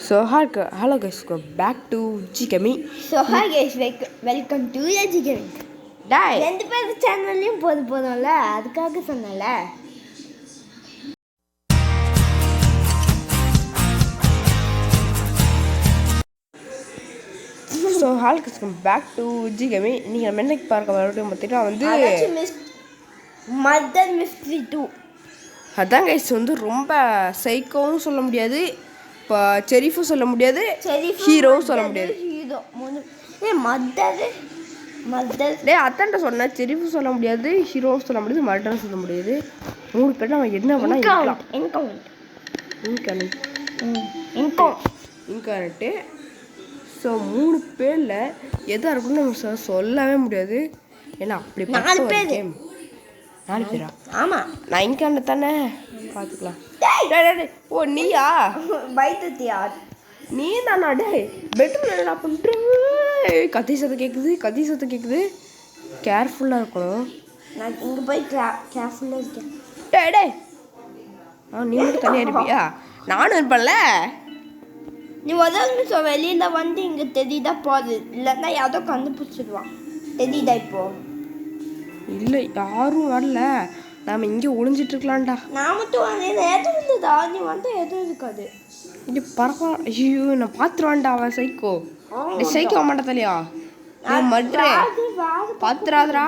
Hello guys, go back to Jigami. So hi guys, welcome to Jigami. Die. ரெண்டு பேர் சேனல்லையும் போதும்ல அதுக்காக சொன்னல. So hello guys, come back to Jigami. நீங்க மென்னைக்கு பார்க்க வரட்டும் பார்த்தீங்கன்னா வந்து மர்டர் மிஸ்ட்ரி 2. அதான் கைஸ் வந்து ரொம்ப சைக்கோவும் சொல்ல முடியாது, இப்போ செரிஃபும் சொல்ல முடியாது, ஹீரோவும் சொல்ல முடியாது. ஹீரோ மர்டர் அத்தான்ட்ட சொன்னேன், செரிஃபும் சொல்ல முடியாது, ஹீரோவும் சொல்ல முடியாது, மர்டரும் சொல்ல முடியாது. மூணு பேர் நம்ம என்ன பண்ணால் இன்கார்னட்டு. ஸோ மூணு பேரில் எதாக இருக்குன்னு நம்ம சொல்லவே முடியாது, ஏன்னா அப்படி கேம். 4 பேரா? ஆமாம், நான் இன்கார்னட் தானே, பார்த்துக்கலாம். ஓ நீயா பைத்தியா? நீ தானா? டே பெட்ரூம் என்ன பண்ணுறேன்? கத்தி சத்தம் கேட்குது. கேர்ஃபுல்லாக இருக்கணும். நான் இங்கே போய் கேர்ஃபுல்லாக இருக்கேன். டே நீ மட்டும் தனியாக இருப்பியா? நானும் இருப்பேன்ல. நீ முதல்ல வெளியில் வந்து இங்கே தெரியுதா போகுது, இல்லைன்னா யாரோ கண்டுபிடிச்சிடுவான். தெரியுதா இப்போ? இல்லை யாரும் வரல, நாம் இங்கே ஒளிஞ்சிட்ருக்கலாம்டா. நான் மட்டும் வந்து எதுவும் இருந்ததா? நீ வந்து எதுவும் இருக்காது. இங்கே பரவாயில்ல. ஐயோ நான் பார்த்துருவான்டா, அவன் சைக்கோ. சைக்கோ மாட்டலையா? இவன் மட்ரே பார்த்துறாதரா?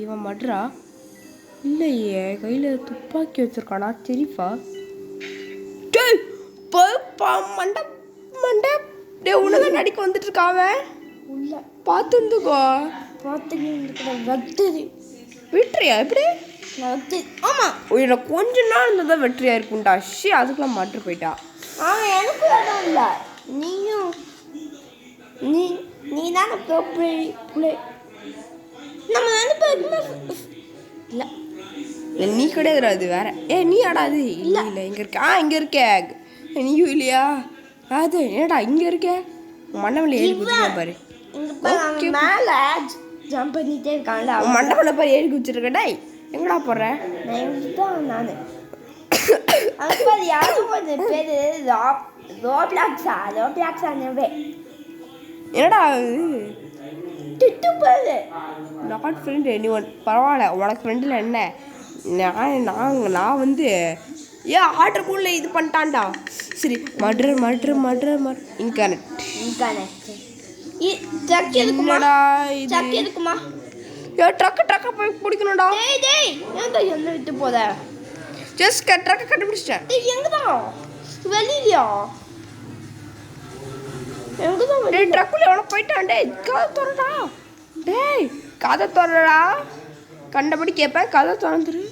இவன் மட்ரா இல்லையே, கையில் துப்பாக்கி வச்சிருக்கானா? செரிஃபா மண்டை டே உனதான் நடிக்க வந்துட்டு இருக்காவ. உள்ள பார்த்துருந்துக்கோ. வெற்றியா எப்படி? ஆமாம், எனக்கு கொஞ்ச நாள் இருந்தால் தான் வெற்றியா இருக்கும்டா. அதுக்கெல்லாம் மாட்டு போயிட்டா. எனக்கு இடம் இல்லை. நீயும் நீ தானே பிள்ளை. நம்ம வந்து இல்லை நீ கிடையாது, அது வேற. நீ ஆடாது. இல்லை இங்கே இருக்க. இங்கே இருக்க. நீயும் இல்லையா? அது என்னடா இங்கே இருக்க? மண்டபம் ஏறி குதிச்சிருக்க பாரு. மேலே ஜம்ப் பண்ணிட்டே இருக்கான்டா. மண்டபம் பாரு ஏறி குதிச்சிருக்கடா. எங்கடா போடுற? நான் அது யாரும் கொஞ்சம் பேர் ரோப்ளாக்ஸானவே. என்னடா திட்டு பாரு. நாட் ஃப்ரெண்டு நீ பரவாயில்ல, உனக்கு ஃப்ரெண்டில் என்ன? நான் வந்து ஆர்டருக்குள்ளே இது பண்ணிட்டான்டா. சரி மட்ரு இன்கார்னட். என்னடா இது? இருக்குமா? ட்ரக்கை போய் பிடிக்கணும்டா. என்ன விட்டு போத? ஜஸ்ட் ட்ரக்கை கண்டுபிடிச்சிட்டேன். எங்கதான்? வெளியிலையா? எங்கதான்? ட்ரக்குள்ள எவ்வளோ போயிட்டான். கதை திறடா. கண்டபடி கேட்பேன், கதை திறந்துரு.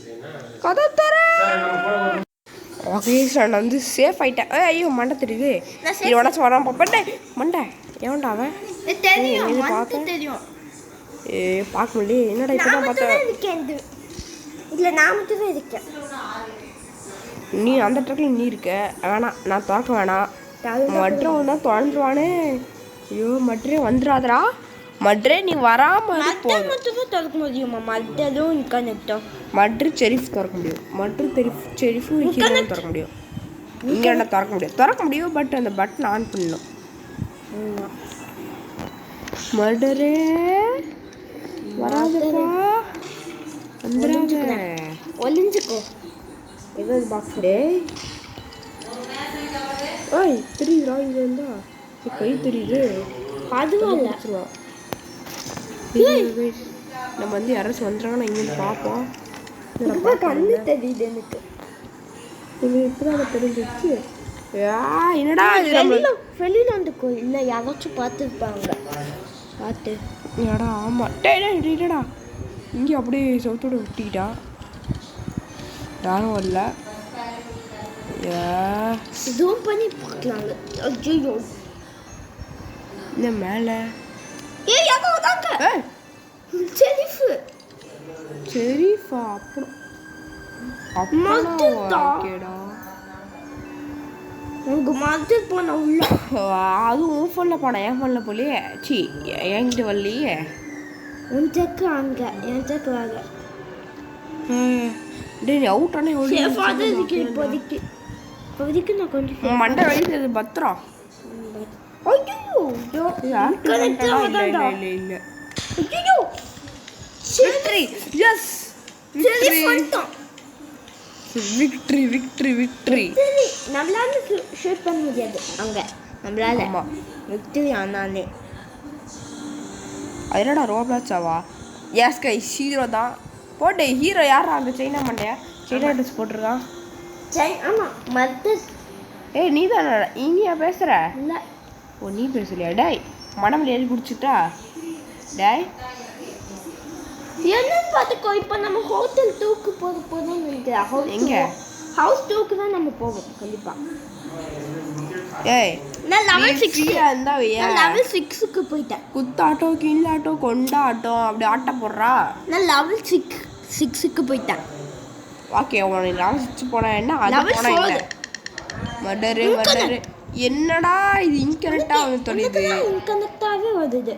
ஓகே சார், நான் வந்து சேஃப் ஆகிட்டேன். ஐயோ மண்டை தெரியுது. இது உடச்சு வரான் பாப்பா. மண்டை எவன்டா அவன்? தெரியும். பார்க்க முடியல. என்னடா இப்போ தான் பார்த்தேன். இல்லை நான் மட்டும் தான் இருக்கேன். நீ அந்த ட்ரக்கில் நீ இருக்க வேணாம், நான் திறக்க வேணாம். மட்ரே தான் திறந்துருவானே. ஐயோ மட்ரே வந்துடாதரா. மட்ரே நீ வராமல் மட்டும் தான் திறக்க முடியுமா? மட்டதும் இன்கார்னட்டும். மட்ரு செரிஃப் திறக்க முடியும். செரிஃபும் ஹீரோவும் திறக்க முடியும். இங்கே என்ன திறக்க முடியும், பட் அந்த பட்டன் ஆன் பண்ணணும். மர்டரே வராதுப்பா, வந்துடாத. ஒளிஞ்சுக்கோ. ஏதாவது பாக்ஸ் டே. தெரியுதுடா, இங்கே இருந்தா கை தெரியுது. அதுவும் நம்ம வந்து யாராச்சும் வந்துடுறாங்க, நான் இங்கே பார்ப்போம். கண்ணு தெரியுது எனக்கு. இது இப்போதான் தெரிஞ்சிச்சு. என்னடா வெளியில் வந்துக்கோ. இல்லை யாராச்சும் பார்த்துருப்பாங்க. பார்த்து ஏடா. ஆமாம் டேடா இங்கே அப்படியே சவுத்தோடு விட்டிக்கிட்டா. யாரும் வரல. ஜூம் பண்ணி பார்க்கலாங்க. ஐயோ இந்த மேலே செரிஃபா அப்புறம்டா உங்க மாதிரி போன உள்ள. அதுவும் உன் ஃபோனில் போனேன், என் ஃபோனில் போலியே. என்கிட்ட வரலையே. உன் செக்கு அங்கே, என் செக்கு வாங்க. டேய் அவுட் ஆனால் இப்போதைக்கு நான் கொஞ்சம் மண்டை வலிக்குது பத்திரம். ஐயோ இல்ல ஐயோ விக்டரி எஸ் விக்டரி நம்மளால ஷூட் பண்ண முடியாது அங்க நம்மளால ஆமா விக்டரி ஆனாலே அதனடா ரோப்ளாட்ஸாவா எஸ் கை ஹீரோ தான் போட்டு ஹீரோ யாரா அந்த சைனா மண்டையா சைனா ட்ரெஸ் போட்டிருக்கான் சரி ஆமா மத்த ஏய் நீ தானே இனியா பேசுற இல்ல ஓ நீ பேசலையா டேய் மனமில் எழுதி குடிச்சிட்டா டேய் என்னன்னு பார்த்துக்கோ இப்போ நம்ம ஹோட்டல் டூக்கு போதும்னு நினைக்கிறேன் எங்க ஹவுஸ் டூக்கு தான் நம்ம போவோம் கண்டிப்பா ஏய் நான் லெவல் 6 இருந்தா நான் லெவல் 6க்கு போயிட்டேன் குத்தாட்டோ கீழாட்டோ கொண்டாட்டோ அப்படி ஆட்ட போடுறா நான் லெவல் 6க்கு போயிட்டேன் ஓகே உனக்கு லெவல் 6 போனா என்ன அது Level போனா 4. என்ன மர்டரு என்னடா இது இன்கரெக்டா வந்து தொலையுது இன்கனெக்டாவே வருது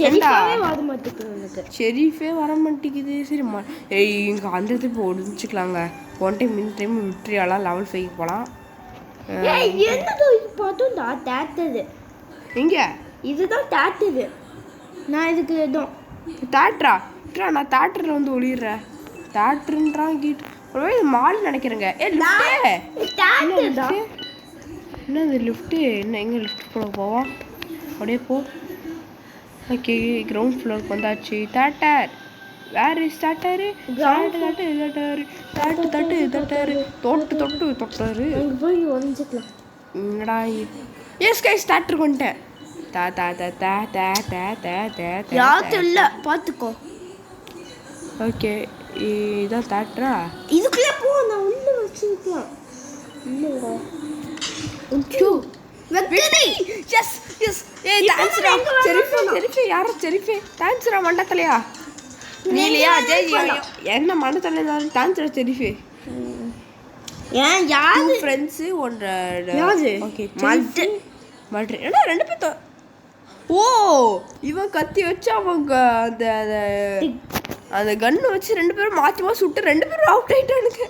ஏண்டா? செரிஃபாவே வர மாட்டேங்குது எனக்கு ஷெரீஃபே வர மாட்டேங்குது சரி ஏய் இங்கே அந்த இது இப்போ ஒழிஞ்சிக்கலாங்க ஒன் டைம் இந்த டைம் விட்ரியாலாம் லெவல் 5 போகலாம் ஏய் என்னது இது பார்த்தோம்டா தேட்டது எங்கே இதுதான் தேட்டது நான் இதுக்கு எதுவும் தேட்ரா நான் தேட்டரில் வந்து ஒளிடுறேன் தேட்டருன்றான் கீட் ஒருவே இது மால் நினைக்கிறேங்க ஏ லிஃப்ட்டு தேட்டதா என்ன இது லிஃப்ட்டு என்ன எங்கே லிஃப்ட் போவோம் அப்படியே போ ஓகே கிரவுண்ட் ஃப்ளோருக்கு வந்தாச்சு தேட்டர் வேறு இஸ் தேட்டரு தேட்டரு தொட்டாரு அங்க போய் ஒளிஞ்சிக்கலாம் என்னடா எஸ் கைஸ் தேட்டருக்கு வந்துட்டேன் தா தா தா தா தா தா தா தா தா யாரும் இல்ல பாத்துக்கோ ஓகே இதான் தேட்டரா இதுக்குள்ள போ நான் உள்ள வச்சிருக்கேன் இல்லங்க வெற்றி எஸ் எஸ் ஏய் டான்ஸ்ரா செரிஃபே யாரோ செரிஃபே டான்ஸ்ரா மண்டத்தலையா நீலையா ஜெய் என்ன மண்டத்தல டான்ஸ்ரா செரிஃபே ஏன் யாரு டூ ஃப்ரெண்ட்ஸ் ஒன்ற யாரு ஓகே மல்டி என்ன ரெண்டு பேர் ஓ இவன் கத்தி வச்சு அவங்க அந்த அந்த கன்னு வச்சு ரெண்டு பேரும் மாற்றி சுட்டு ரெண்டு பேரும் அவுட் ஆயிட்டானுங்க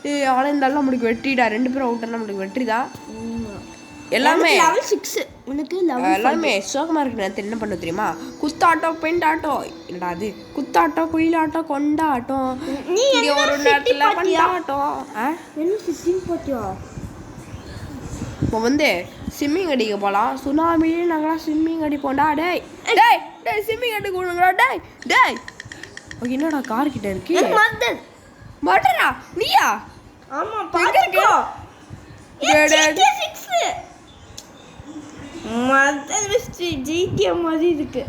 ஏய் ஆனால் இருந்தாலும் நம்மளுக்கு வெற்றிடா ரெண்டு பேரும் அவுட் ஆனால் நம்மளுக்கு வெற்றிடா எல்லாமே லெவல் 6 உனக்கு லெவல் எல்லாமே சோகமாக இருக்கு நேரத்தில் என்ன பண்ண தெரியுமா குத்தாட்டம் பெண்டாட்டம் என்னடா அது குத்தாட்டம் குயிலாட்டம் கொண்டாட்டம் நீ இங்கே ஒரு நேரத்தில் கொண்டாட்டம் என்ன 15 போட்டியா இப்போ வந்து ஸ்விம்மிங் அடிக்க போகலாம் சுனாமிலே நாங்களாம் ஸ்விம்மிங் அடிப்போம்டா டேய் டேய் டேய் ஸ்விம்மிங் அடிக்க விடுங்களா டேய் டேய் ஓகே என்னடா கார் கிட்ட இருக்கு மர்டர் மர்டரா நீயா ஆமா பாத்துக்கோ GTA 6 மர்டர் மிஸ்ட்ரி GTA மாதிரி இருக்கு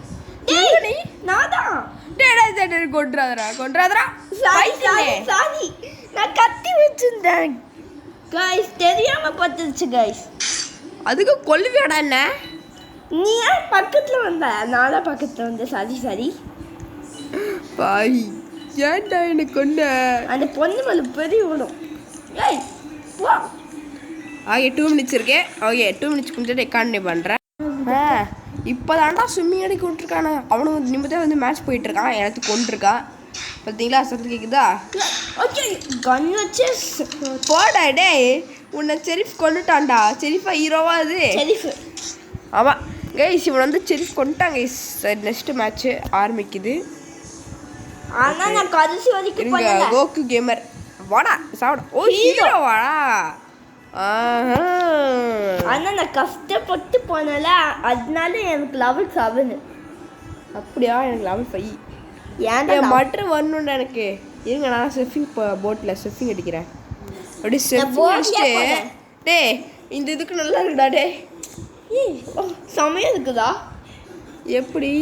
எங்க நீ நான்தான் டேய் டேய் கொன்றாதடா சாரி நான் கத்தி வச்சிருந்தேன் गाइस தெரியாம பத்துச்சு गाइस அதுக்கு கொல்லுவியாடா என்ன நீ ஏன் பக்கத்துல வந்த நான் தான் பக்கத்துல வந்தேன் சாரி பாய் ஏன்டா என்ன கொன்ன அந்த பொண்ணு மேல பெரிய விடும் ஏய் போ ஓகே 2 மினிட்ஸ் இருக்கே ஓகே 2 மினிட்ஸ் கொஞ்சம் ரெக்கார்ட் பண்ணுறேன் இப்போ தான்டா ஸ்விம்மிங் அடிக்க விட்டுருக்கானே அவனும் நிம்மதியாக வந்து மேட்ச் போயிட்டுருக்கான் எல்லாத்தையும் கொண்டுருக்கா பார்த்தீங்களா சத்து கேட்குதா ஓகே கன் வச்சு போடா டேய் உன்னை செரிஃப் கொண்டுட்டான்டா செரிஃபா ஹீரோவா அது செரிஃப் ஆமாம் கைஸ் இவன் வந்து செரிஃப் கொண்டுட்டான் கைஸ் நெக்ஸ்ட் மேட்ச்சு ஆரம்பிக்குது ஆனா நான் கடைசி வரைக்கும் இருங்க பண்ணல கோக்கு கேமர் வாடா சாப்பிட ஓ ஹீரோ வாடா ஆனா நான் கஷ்டப்பட்டு போனல அதனால எனக்கு லெவல் 7 அப்படியா எனக்கு லெவல் 5 ஏன்டா மட்ரு வரணும்டா எனக்கு இருங்க நான் சர்ஃபிங் போட்டில் சர்ஃபிங் அடிக்கிறேன் அப்படி சர்ஃபிங் boat அடிச்சுட்டு போறேன். டேய் இந்த இதுக்கு நல்லா இருக்குடா டே சமயம் இருக்குதா எப்படி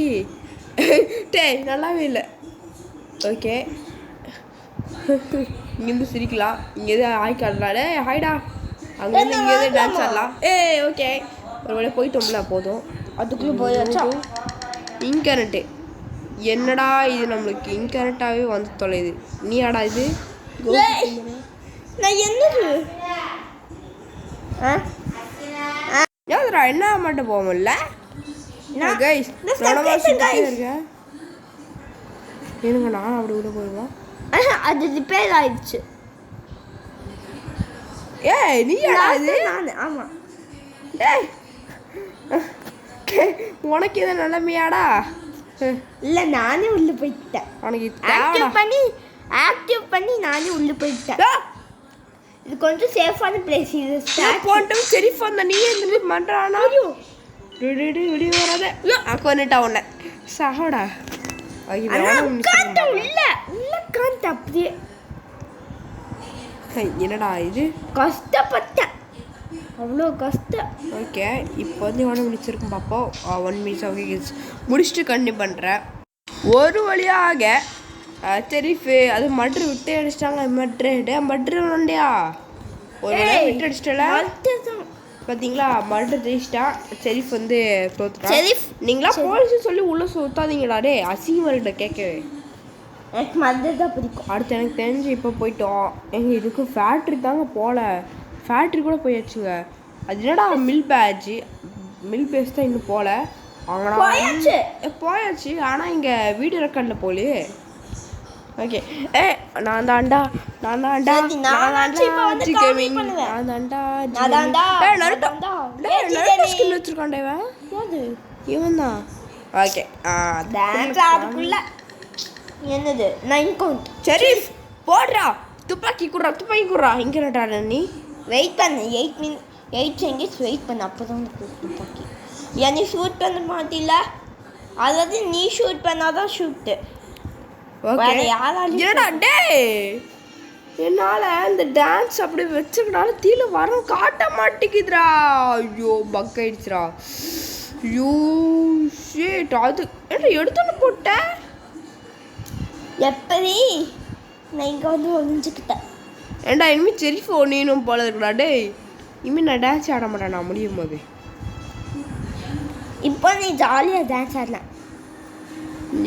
டேய் நல்லாவே இல்லை ஓகே இங்கேருந்து சிரிக்கலாம் இங்கே எது ஹாய் காடலாம் டே ஹாய்டா அங்கேருந்து இங்கே எது டான்ஸ் ஆடலாம் ஓகே ஒரு வேளை போயிட்டோம்ல போதும் அதுக்குள்ள போயாச்சா இன்கரண்ட்டு என்னடா இது நம்மளுக்கு இன்கரெக்டாகவே வந்து தொலையுது நீ ஆடா இது நான் என்னது யாதரா என்ன மட்டும் போவோம்ல கைஸ் இருக்கேன் இருங்க நான் அப்படி கூட போயிடுவோம் அது ரிப்பேர் ஆயிடுச்சு ஏய் நீ ஆடா இது நான் ஆமா ஏய் உனக்கு இது நிலைமையாடா? இல்லை நானே உள்ளே போயிட்டேன். உனக்கு ஆக்டிவ் பண்ணி நானே உள்ளே போயிட்டேன். இது கொஞ்சம் சேஃபான பிளேஸ். இது போட்டும் சரி பண்ண நீ இந்த மாதிரி பண்ணுறானா? விடிய வராத கொண்டுட்டா உன்னை சகோடா. அப்படியே என்னடா இது கஷ்டப்பட்டேன், அவ்வளோ கஷ்டம். ஓகே இப்போ வந்து எவ்வளோ முடிச்சிருக்கும் பார்ப்போம். 1 மினிட்ஸ் ஓகே முடிச்சுட்டு கண்டினியூ பண்ணுறேன். ஒரு வழியாக சரி அது மட்ரு விட்டு அடிச்சிட்டாங்க. மட்ரு வண்டியா ஒரு வழியாக விட்டு அடிச்சிட்டல பார்த்தீங்களா? மட்ரு ஜெயிச்சிட்டா. செரிஃப் வந்து தோத்துட்டா. நீங்களா போலீஸ் சொல்லி உள்ளே சுத்தாதீங்கடா. டே அசிங்கம்கிட்ட கேட்கவே. எனக்கு மருந்து தான் பிடிக்கும். அடுத்து எனக்கு தெரிஞ்சு இப்போ போயிட்டோம். எங்கள் இதுக்கு ஃபேக்ட்ரி தாங்க போகல. ஃபேக்ட்ரி கூட போயாச்சுங்க. அது என்னடா மில் பேஜ் தான் இன்னும் போகல. அங்கடா போயாச்சு. ஆனால் இங்கே வீடியோ ரெக்கார்டில் போகலையே. ஓகே நான் தாண்டா ஸ்கில் வச்சிருக்கான்டா இவன் தான். ஓகே அதுக்குள்ள என்னது 9 கவுண்ட். சரி போடுறா. துப்பாக்கி குடுறா. இங்கே நட்டாட நீ வெயிட் பண்ணு. 8 செகண்ட்ஸ் வெயிட் பண்ணு. அப்போ தான் துப்பாக்கி நீ ஷூட் பண்ண மாட்டில. அதாவது நீ ஷூட் பண்ணாதான் ஷூட்டு. என்னடா டே என்னால் இந்த டான்ஸ் அப்படி வச்சுக்கினாலும் தீல வரும் காட்ட மாட்டேங்குதுடா. ஐயோ பக் ஆயிடுச்சுடா. ஐயோ ஷேட் அது என்ன எடுத்துன்னு போட்டேன். எப்படி நான் இங்கே வந்து ஒழிஞ்சுக்கிட்டேன். ஏண்டா இனிமேல் செரிஃபோ நீனும் போல இருக்குடா. டே இனிமேல் நான் டான்ஸ் ஆட மாட்டேன். நான் முடியும் போது இப்போ நீ ஜாலியாக டான்ஸ் ஆடலாம்.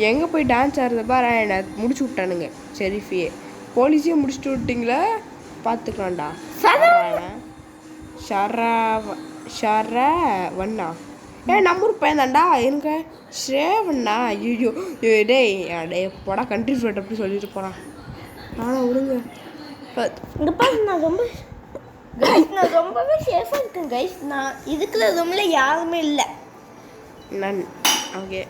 எங்கே போய் டான்ஸ் ஆடுறத பாரு. என்னை முடிச்சு விட்டானுங்க செரிஃபியே. போலீஸையும் முடிச்சுட்டு விட்டிங்களா? பார்த்துக்கலாம்டா. ஷரவண்ணா நம்ம ஊர் பையன் தான்டா. எனக்கு ஸ்ரேவண்ணா. ஐயோ டே போடா கண்ட்ரி ஃப்ளோட் அப்படி சொல்லிட்டு போகிறான். ஆனால் விடுங்க. நான் ரொம்பவே சேஃபாக இருக்கேன் கைஸ். நான் இதுக்குள்ள ரூம்ல யாருமே இல்லை. நான் ஓகே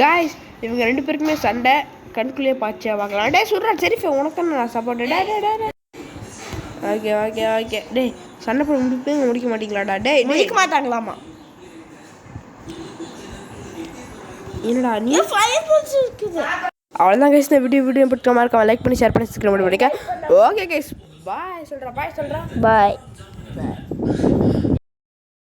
காய்ஸ் இவங்க 2 பேருக்குமே சண்டை கண்குள்ளேயே பாய்ச்சா பார்க்கலாம். டே சொல்கிறா சரிஃபே உனக்கு நான் சப்போர்ட். ஓகே டே சண்டை போட முடிக்க மாட்டீங்களாடா? டே முடிக்க மாட்டாங்களாமா. என்னடா நீ இருக்குது. அவ்வளோதான் கைஸ். இந்த வீடியோ பிடிக்காம இருக்க லைக் பண்ணி ஷேர் பண்ணி சப்ஸ்கிரைப் பண்ணி ஓகே கைஸ் பாய் சொல்கிறா. பாய்.